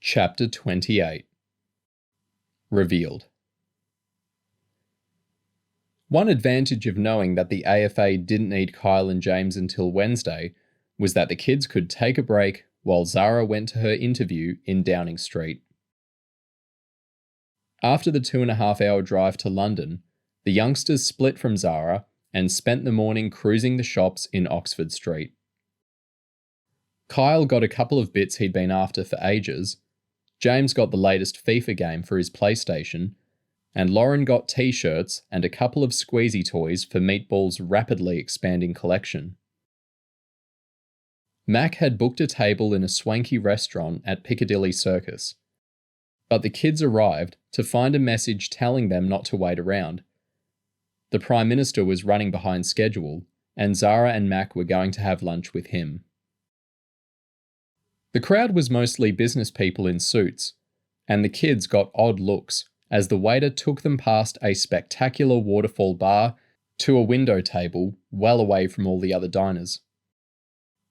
Chapter 28. Revealed. One advantage of knowing that the AFA didn't need Kyle and James until Wednesday was that the kids could take a break while Zara went to her interview in Downing Street. After the 2.5-hour drive to London, the youngsters split from Zara and spent the morning cruising the shops in Oxford Street. Kyle got a couple of bits he'd been after for ages, James got the latest FIFA game for his PlayStation, and Lauren got t-shirts and a couple of squeezy toys for Meatball's rapidly expanding collection. Mac had booked a table in a swanky restaurant at Piccadilly Circus, but the kids arrived to find a message telling them not to wait around. The Prime Minister was running behind schedule, and Zara and Mac were going to have lunch with him. The crowd was mostly business people in suits, and the kids got odd looks as the waiter took them past a spectacular waterfall bar to a window table well away from all the other diners.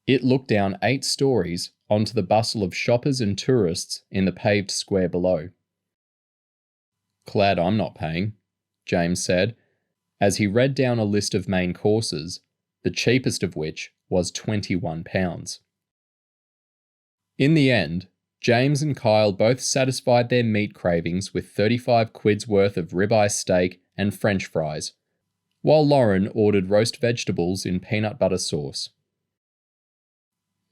It looked down 8 stories onto the bustle of shoppers and tourists in the paved square below. "Glad I'm not paying," James said, as he read down a list of main courses, the cheapest of which was £21. In the end, James and Kyle both satisfied their meat cravings with 35 quid's worth of ribeye steak and French fries, while Lauren ordered roast vegetables in peanut butter sauce.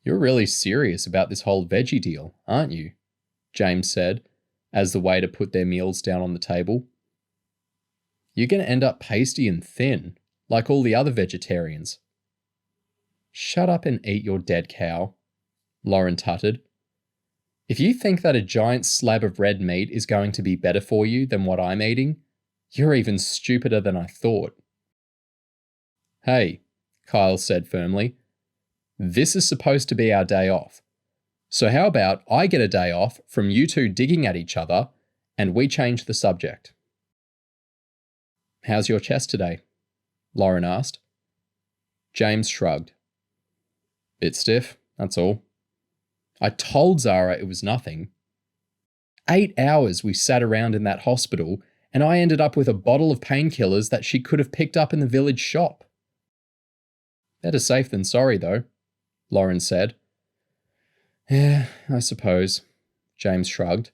"You're really serious about this whole veggie deal, aren't you?" James said, as the waiter put their meals down on the table. "You're going to end up pasty and thin, like all the other vegetarians." "Shut up and eat your dead cow," Lauren tutted. "If you think that a giant slab of red meat is going to be better for you than what I'm eating, you're even stupider than I thought." "Hey," Kyle said firmly, "this is supposed to be our day off. So how about I get a day off from you two digging at each other and we change the subject?" "How's your chest today?" Lauren asked. James shrugged. "Bit stiff, that's all. I told Zara it was nothing. 8 hours we sat around in that hospital and I ended up with a bottle of painkillers that she could have picked up in the village shop." "Better safe than sorry, though," Lauren said. "Yeah, I suppose," James shrugged,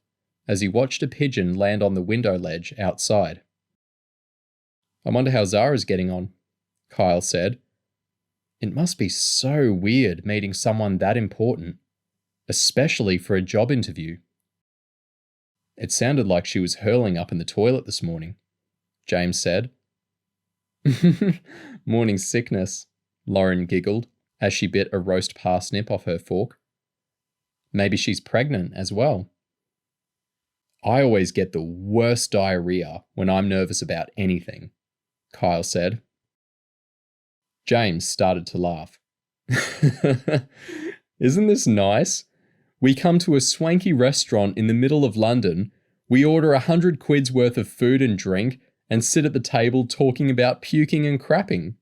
as he watched a pigeon land on the window ledge outside. "I wonder how Zara's getting on," Kyle said. "It must be so weird meeting someone that important, especially for a job interview." "It sounded like she was hurling up in the toilet this morning," James said. "Morning sickness," Lauren giggled as she bit a roast parsnip off her fork. "Maybe she's pregnant as well." "I always get the worst diarrhea when I'm nervous about anything," Kyle said. James started to laugh. "Isn't this nice? We come to a swanky restaurant in the middle of London, we order 100 quid's worth of food and drink, and sit at the table talking about puking and crapping."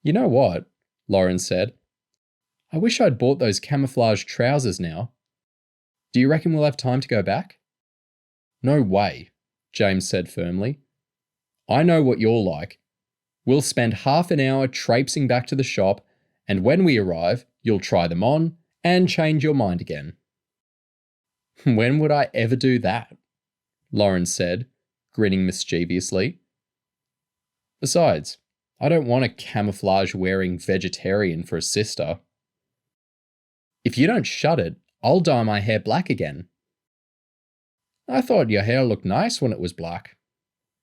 "You know what?" Lauren said. "I wish I'd bought those camouflage trousers now. Do you reckon we'll have time to go back?" "No way," James said firmly. "I know what you're like. We'll spend half an hour traipsing back to the shop, and when we arrive, you'll try them on and change your mind again." "When would I ever do that?" Lauren said, grinning mischievously. "Besides, I don't want a camouflage-wearing vegetarian for a sister." "If you don't shut it, I'll dye my hair black again." "I thought your hair looked nice when it was black,"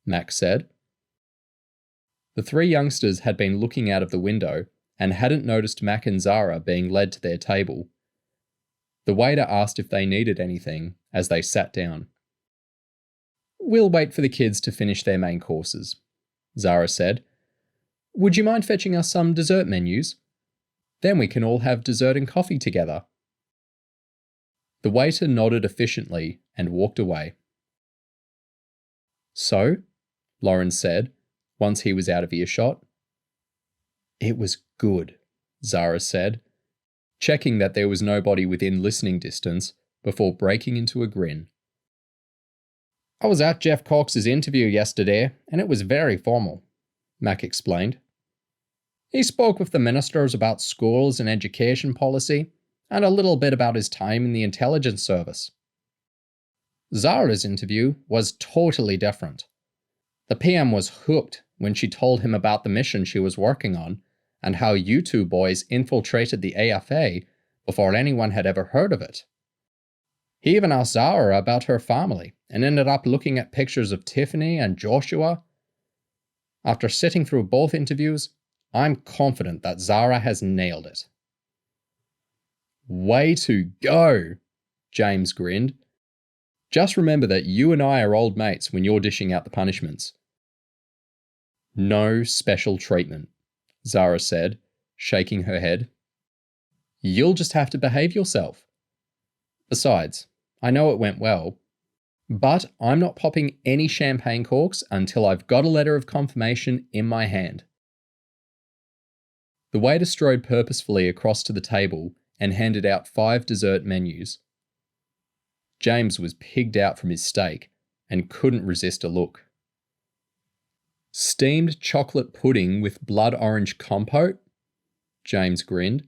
Mac said. The 3 youngsters had been looking out of the window and hadn't noticed Mac and Zara being led to their table. The waiter asked if they needed anything as they sat down. "We'll wait for the kids to finish their main courses," Zara said. "Would you mind fetching us some dessert menus? Then we can all have dessert and coffee together." The waiter nodded efficiently and walked away. "So?" Lauren said, once he was out of earshot. "It was good," Zara said, checking that there was nobody within listening distance before breaking into a grin. "I was at Jeff Cox's interview yesterday, and it was very formal," Mac explained. "He spoke with the ministers about schools and education policy, and a little bit about his time in the intelligence service. Zara's interview was totally different. The PM was hooked when she told him about the mission she was working on and how you two boys infiltrated the AFA before anyone had ever heard of it. He even asked Zara about her family and ended up looking at pictures of Tiffany and Joshua. After sitting through both interviews, I'm confident that Zara has nailed it." "Way to go," James grinned. "Just remember that you and I are old mates when you're dishing out the punishments." "No special treatment," Zara said, shaking her head. "You'll just have to behave yourself. Besides, I know it went well, but I'm not popping any champagne corks until I've got a letter of confirmation in my hand." The waiter strode purposefully across to the table and handed out 5 dessert menus. James was pigged out from his steak and couldn't resist a look. "Steamed chocolate pudding with blood orange compote?" James grinned.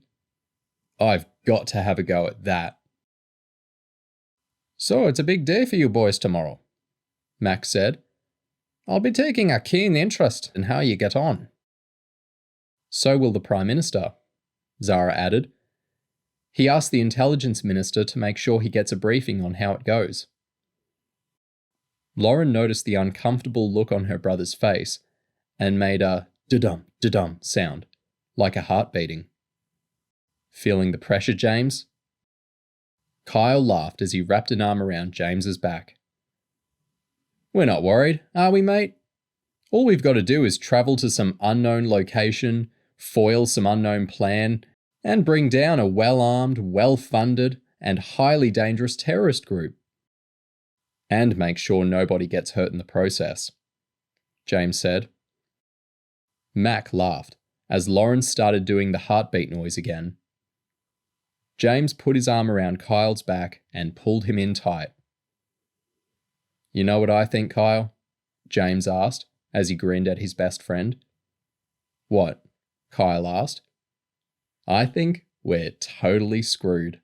"I've got to have a go at that." "So it's a big day for you boys tomorrow," Mac said. "I'll be taking a keen interest in how you get on." "So will the Prime Minister," Zara added. "He asked the Intelligence Minister to make sure he gets a briefing on how it goes." Lauren noticed the uncomfortable look on her brother's face and made a da-dum sound, like a heart beating. "Feeling the pressure, James?" Kyle laughed as he wrapped an arm around James's back. "We're not worried, are we, mate? All we've got to do is travel to some unknown location, foil some unknown plan, and bring down a well-armed, well-funded, and highly dangerous terrorist group. And make sure nobody gets hurt in the process," James said. Mac laughed as Lauren started doing the heartbeat noise again. James put his arm around Kyle's back and pulled him in tight. "You know what I think, Kyle?" James asked as he grinned at his best friend. "What?" Kyle asked. "I think we're totally screwed."